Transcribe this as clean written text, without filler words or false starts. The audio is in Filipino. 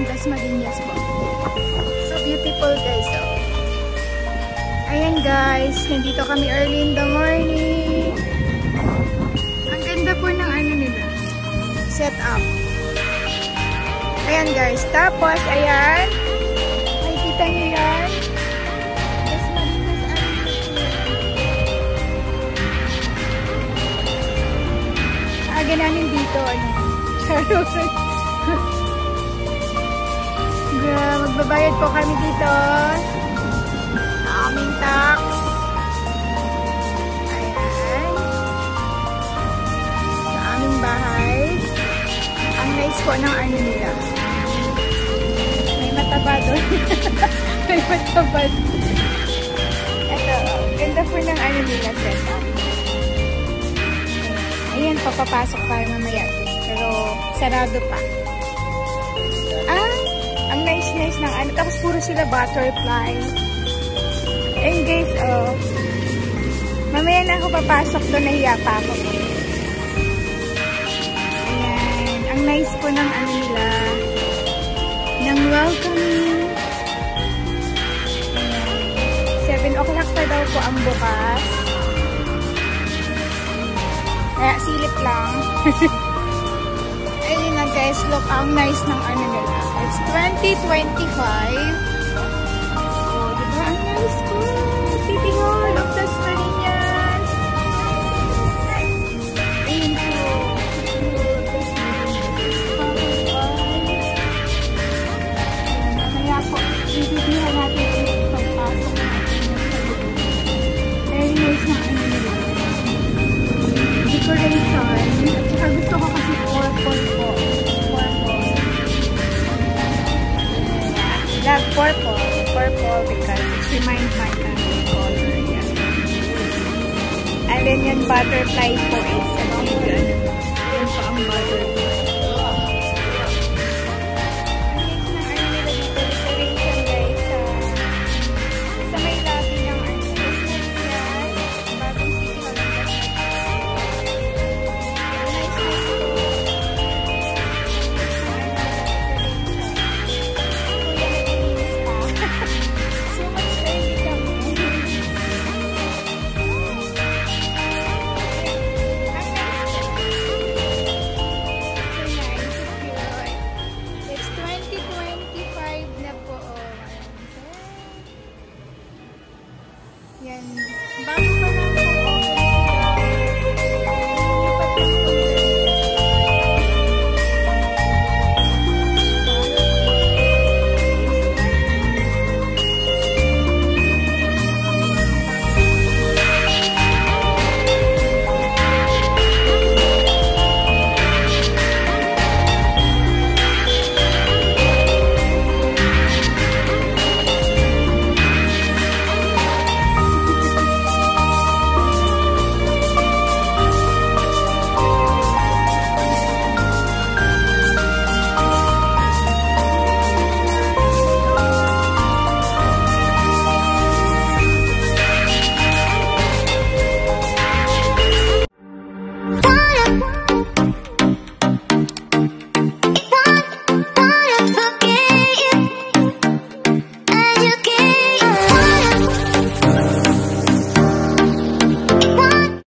Dasmariñas po. So beautiful guys. So, ayan guys, nandito kami early in the morning. Ang ganda po ng ano nila, set up. Ayan guys, tapos ayan, nakikita nyo yan. Aga namin dito, ano, charot. Magbabayad po kami dito sa aming tax. Ayan. Sa aming bahay. Ang nice po ng ano nila. May mataba doon. May mataba doon. Ito, ganda po ng ano nila setup. Ayan, papapasok tayo mamaya. Pero sarado pa. Ang nice ng ano. Tapos puro sila butterfly. And guys, mamaya na ako papasok doon. Nahiya pa ako. Ayan. Ang nice po ng ano nila. Ng welcoming. 7 o'clock pa daw po ang bukas. Kaya silip lang. Ayun na guys, look, ang nice ng ano nila. It's 2025. Oh, diba? Ang nice po. City Hall of Dasmariñas. Ayun po. Mamaya po, bibigyan natin yung pagpasok natin. Very nice na ano nila. Decoration. At saka gusto ko kasi purple po. Love purple. Purple because it reminds my country color. Yeah. And then yung butterfly po is yun po ang butterfly. Decoration guys. Sa may lobby ng bagong city hall ng yan.